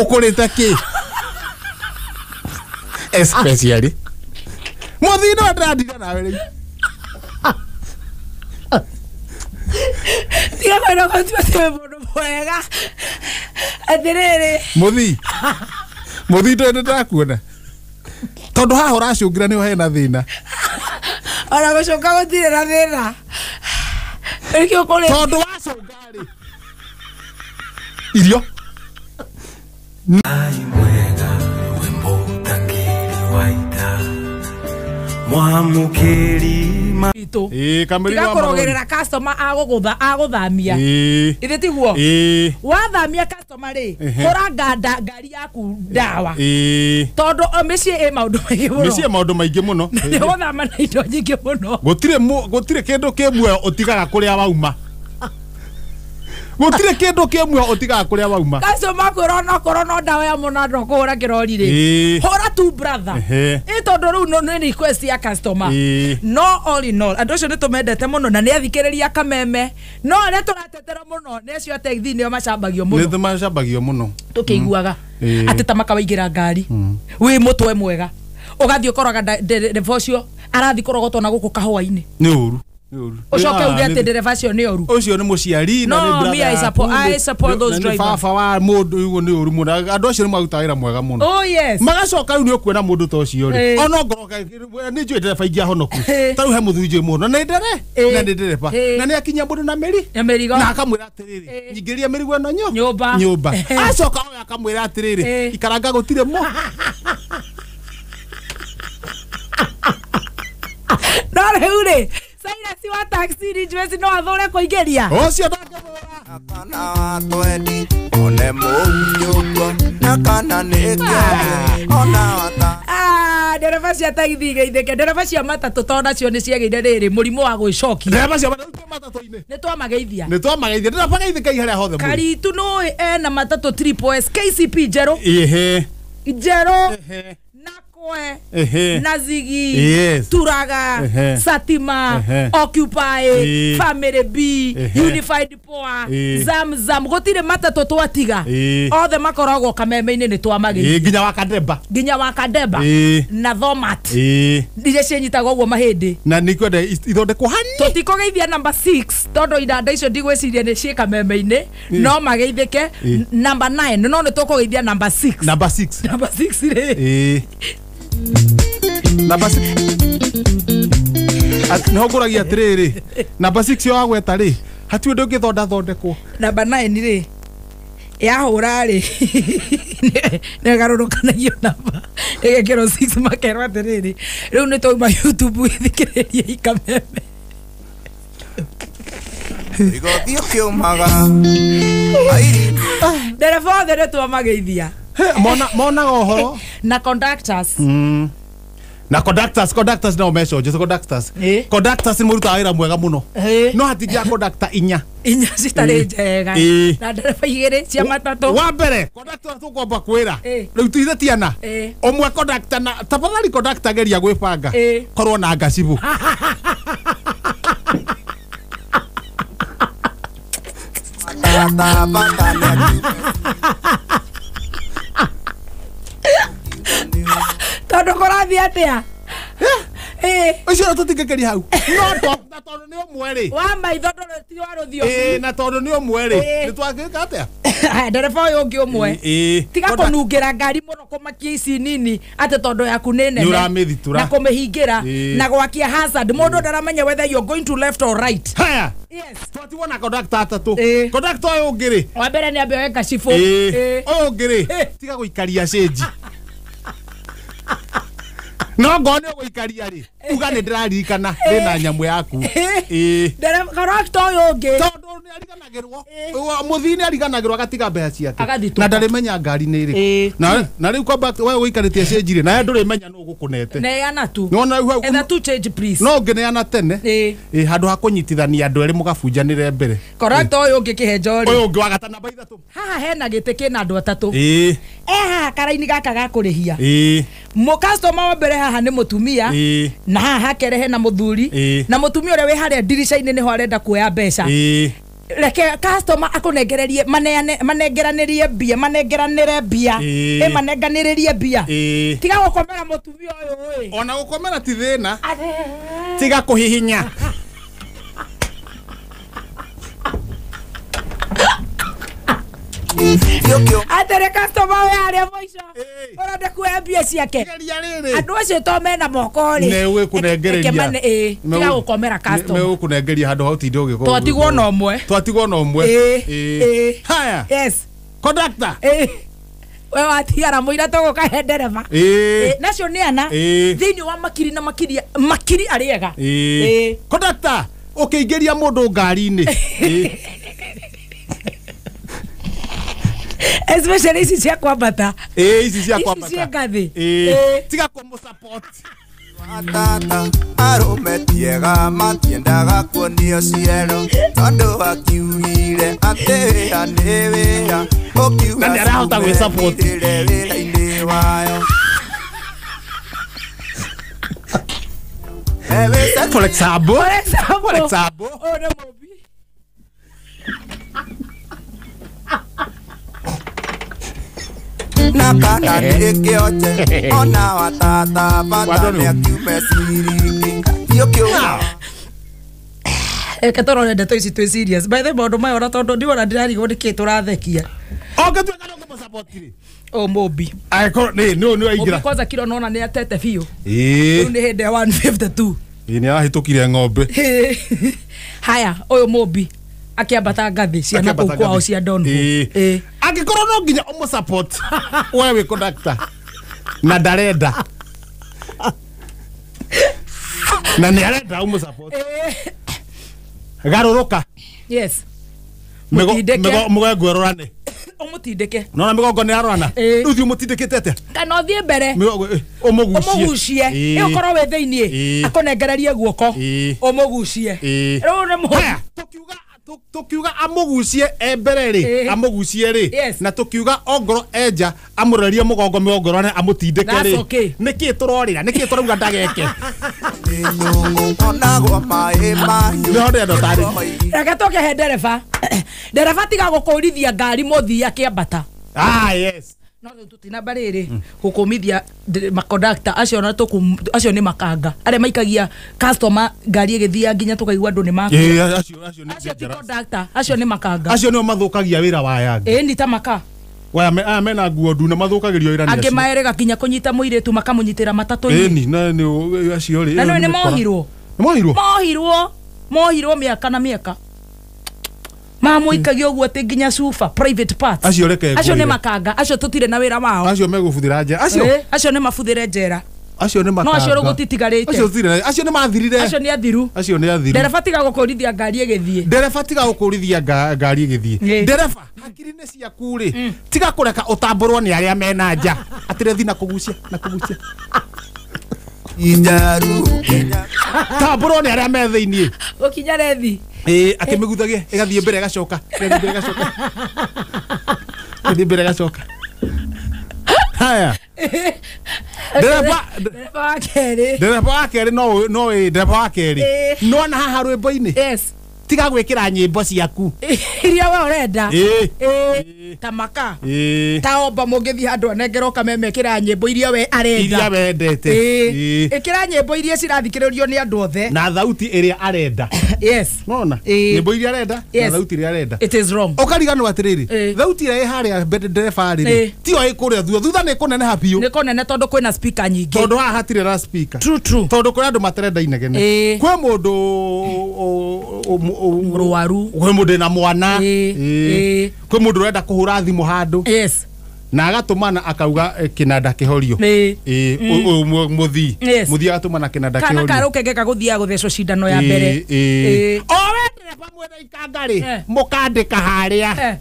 Ukurite ki? Especially. Muthino ndadira nawe ri. Tiga kwenda kwa tiba mundu mwega. Atiriri. Muthi ndo ndakuona. Tondu haha uracungira ni hena thina. Ora gucoka gutire na thina. Ekio kole. Tondu wacungari. Irio. Ai mwega wimbo takiri waita. Mwamukiri Ito. Kameri wa korogerera customer aguthamia. Ithe tiguo. Wathamia customer ri, uranga ngari yaku ndawa. Tondu omicie maundu maingi muno. Micie maundu maingi muno. Ni guthama na indo nyingi muno. Gutire kindu kimwe utigaga kuria wauma. Gutire kindu kimwe utigaga kuria wauma. Customer kwirona korona ndawa ya munado kuhura kirori ri. Hora tu brother. Tondu riu no ni request ya customer. No all in all. Andu cio ni tumendete muno na ni athikiriria kameme. No ne turatetera muno ne cio tegithi ni macambagio muno. Ni macambagio muno. Tukiguaga ati tamaka waingira ngari. Wi mutwe mwega. Ugathio koraga dereva cio arathi korogotwo na guku kahwa-ini. Ni uru. Ucoke uge ati dereva cio ni uru. Ucio ni muciari na ni brother. No, I support those drivers. Baba wa mundu igu ni uru muno. Andu acio ni maruta wira mwega muno. Oh yes. Magacoka riu ni ukuona mundu to cio ri. Ona ngoroka ni njui dereva ingi ahonoku. Taru he muthui njui muno. Na ndere. Na ni dereva. Na ni akinya mundu na meri. Ya merigo. Na akamwira atiriri. Nyingiria merigo eno nyumba. Acoka oya akamwira atiriri. Ikaranga gutire mo. Dale ure. Saira si wa taxi ni jwesi no athore kuingeria. Ocio ndangevora. Akana watwendi one munyuko nakana neke ona wata. Dereva cia taxi geitheke dereva cia matatu tonda cio ni ciageire riri murimu wa gwicokia. Dereva cia matatu-ini. Ni twamageithia. Dereva geithia ihare hothe. Karitu no ena matatu triple S KCP Jero. Jero. Nazigi, Turaga, Satima, Occupy, Family B, Unified Power, Zam, gotire matatu twatiga. Othe makoragwo kameme-ini ni twamagi. Ginya wa Kadeba. Na Thomat. Ndije cinyitaga uguo mahindi. Na nikwenda ithondekwo hani. Tutikogeithia number 6 tondu inanda icio ndigwiciria ni cie kameme-ini no mageithike. Number 9 no ni tukugeithia number 6. Number 6 ri. Number 6 no nguragia atiriri number 6 yo agweta ri hatu ndu ngithonda thondekwo number 9 ri yahura ri ne garurukanayo number egekero 6 makero atiriri riu ni toima YouTube ithikiriria ikameme igothio kiumaga dereva othe twamageithia mona ohoro na conductors na conductors no message conductors ni muruta wira mwega muno no hatingia conductor inya citari njega na dereva igiri cia matatu wa mbere conductor tukwamba kwira riu tuithe tiana omwe conductor na tafadhali conductor geria gwibanga korwo na ngacibu tondu kurathi atia ucio tutingekeria hau no tondu ni omwe ri wa maitho ndono ti wa ruthio na tondu ni omwe ri ni twagika atia dereva uyu ungi umwe tiga kunungira ngari muno kumakia ici nini ati tondu yaku ni nene na kumihingira na gwakia hazard mundu ndaramenya whether you're going to left or right. Haya yes twatiwona conductor atatu conductor uyu ungi ri wa mbere ni ambe weka cifu uyu ungi ri tiga guikaria stage no ngone guikaria ri uga ni ndiraririkana ndina nyamu yaku dereva conductor uyu ungi tondu ni ariganagirwo muthini ariganagirwo agatiga mbeca ciake na ndarimenya ngari ni ri na riu kwamba we guikaritie stage ri na ndurimenya no gukunete neana tu nona either tu change please no ngineana tene handu ha kunyitithania andu eri mugabunjanire mbere conductor uyu ungi kihenjori uyu ungi wagata namba 3 haha hena gite kina andu atatu karaini gaka gakurihia mo customer wa mbere haha ni mutumia na haha kerehe na muthuri na mutumia ure wi haria dirisha-ini niho arenda kuoya mbeca reke customer akunengererie manengeranirie bia manengeranire bia manenganiririe bia tiga gukomera mutumia uyu ona gukomera ti thina tiga kuhihinya atere customer we aria moico urande kuembia ciake andu acio to mena moko ri newe kunengereria tiga gukomera customer newe kunengeria handu hau tinde ugiko twatigwo no umwe haya yes conductor we watigara muira tugukahe ndereba nacio ni ana thiini wa makiri na makiri ariega conductor ukiingeria mundu ngari-ini especially ici cia kwambata ici cia kwambata ici cia ngathi tiga kumu support Atata arometiega matiendaga kuonio ciero tondu akiugire ati anewira ukiuga na arahota gwi support wira-ini wayo for example ore mobi nakana nikioje ona watata batane akiume siriki yokyo katoro nenda to isi serious by the maundu mayo na tondu ndiwona ndirarigwo niki turathekia oke twekana ngo support ri mobi aiko ni aingira kwanza kilo nona ni atete fio ni hende 152 ni ahitukire ng'ombe haya oyo mobi akiambata ngathi ciana kuu kwao cia Donho angikorwo no nginya umu support wewe conductor na ndarenda na ni arenda umu support garuruka yes mugongo erorane umutindike nona migongo ni arorana ruthi umutindikite ate kana uthie mbere umugucie iyo korwo we thiini akunengererie guoko umugucie riu ni muhaya tukiuga amugucie embere ri amugucie ri na tukiuga ongoro enja amurerie mugongo miongorane amutindike ri niki turorira niki turauga ndageke onagwa mai mai ni hode ndo tari reke tukehe ndereba tiga gukurithia ngari muthia kiambata yes no tutina bariri gukumithia makondakta acio ni makanga aria maikagia customer ngari igithia nginya tukaigua andu ni mako acio ti kondakta acio ni makanga acio ni mathukagia wira wa yangi ni ta maka waya mena nguo ndune mathukagirio wira ni ange maerega kinya kunyita muiretu makamunyitira matatu-ini na ni acio ri na ni mohirwo miaka na miaka mamuikagia uguo ati nginya sufa private parts acio ni makanga acio tutire na wira wao acio megubuthira nje acio ni mabuthire njera acio ni makanga no acio rugutitigarite acio ni mathirire acio ni athiru ndereba tiga gukurithia ngari igithie ndereba hakiri ni ciaku ri tiga kureka utamburwo ni aria mena nja atire thina kugucia injaru tamburwo ni aria me thiini ukinya rethi akimiguthagie igathie mbere gacoka haya ndereba wa keri no na haha rwimbo-ini tiga gwikira nyimbo ciaku iria we urenda ta maka ta omba mungithie handu anengerwo kamemekira nyimbo iria we arenda iria wendete ikira nyimbo iria cirathikiririo ni andu othe na thauti iria arenda yes nona nyimbo iria arenda na thauti iria arenda it is wrong ukariganwo atiriri thauti iria haria ndereba ri ti o ikuria thutha ni kuneneha biu ni kunene tondu kwina speaker nyingi tondu haha hatire na speaker true tondu kuri andu materenda inegene kwe mundu murwaru kwe mundu na mwana kwe mundu urenda kuhura thimu handu yes na agatumana akauga kinanda kihorio muthi agatumana kinanda kihorio kana karukengeka guthia guthecwo cindano ya mbere owendere pamwe na ikangari mukandika haria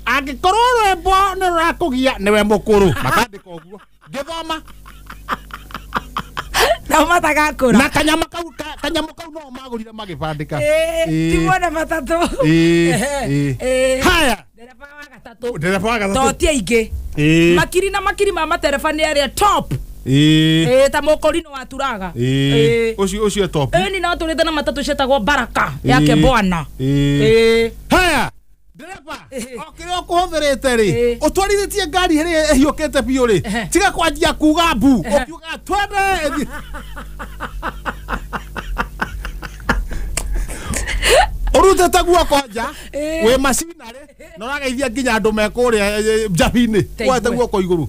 angikorwo rwimbo ni rurakugia niwe mukuru makandika uguo ngithoma na matagakura na kanyama kau no magurire magibandika ti mwana matatu haya ndereba wa gatatu to ti aingi makiri ma matereba ni aria top ta mokorino waturaga ucio top ni na turite na matatu cetagwo Baraka yake bwana haya dereva okire okuhotherete ri utwarithitie ngari hiri hiokete biu ri tiga kwanjia kuga mbu ukiuga twende urute taguo koja we macinari no rageithia nginya andu mekuria njabini wete guoko iguru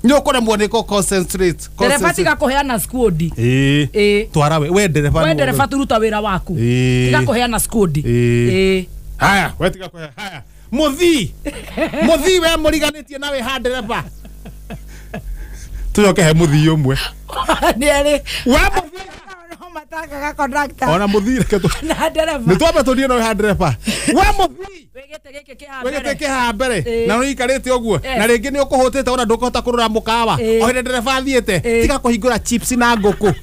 ni ukoremwo ni ko concentrate dereva tiga kuheana squad twara we dereva turuta wira waku tiga kuheana squad haya we tiga kuheana haya muthi we muriganitie nawe ha dereva tuyoke he muthi umwe ni ari we muthi mataka conductor ona muthire ketu na dereva ni twambe tunie no ha dereva we muthi wegete ke ha mbere na no ikarite oguo na ringi ni ukuhutite ona ndukuhota kurura mukawa o hinde dereva thiete tiga kuhingura chips na nguku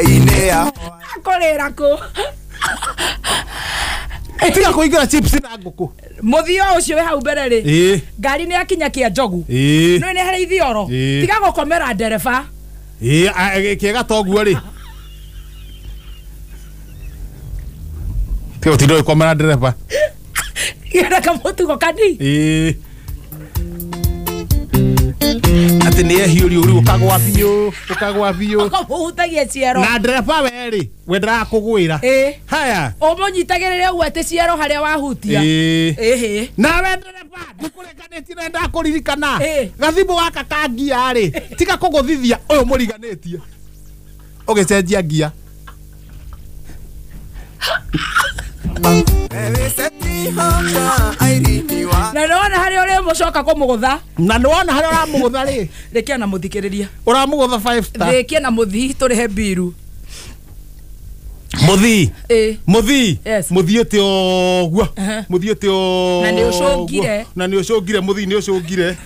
Inea akorera ko tiga kuhingura chips na nguku muthio ucio we hau mbere ri ngari ni akinya kia njogu no ni hari ithioro tiga gukomera dereva kiega toguo ri tiga tindo ikomera dereva ira kamutugo kadi ati ni ehiuri uri ukagwa biu hutagie ciero na dereva we ri we ndara kugwira haya umunyitagirire uete ciero haria wahutia na we dereva ndikureganitie na ndakuririkana gathimu gaka kangia ri tiga kuguthithia uyu muriganitie ugicenjia ngia na nona hari uri mucoka kumugutha na nona hari uramugutha ri rekia na muthikiriria uramugutha 5 star rekia na muthi turihe biru muthi yes. muthi ete oguo muthi ete o na ni ucungire muthi ni ucungire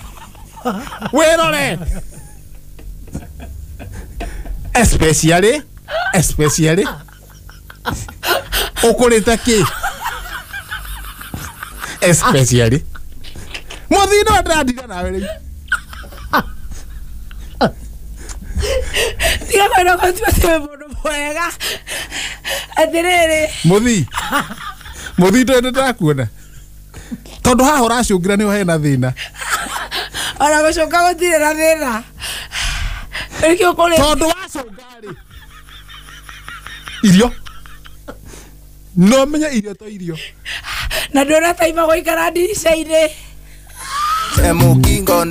wirore especially ukurite ki especially muthi no ndadira nawe ri tiga kwenda kutua mundu mwega atiriri muthi ndende ndakuona tondu haha uracungira ni hena thina ona gucunga gutire na thina ikio kuri tondu wacunga ri irio no menya irio to irio na ndona taima guikara ndirica-ini Mukingo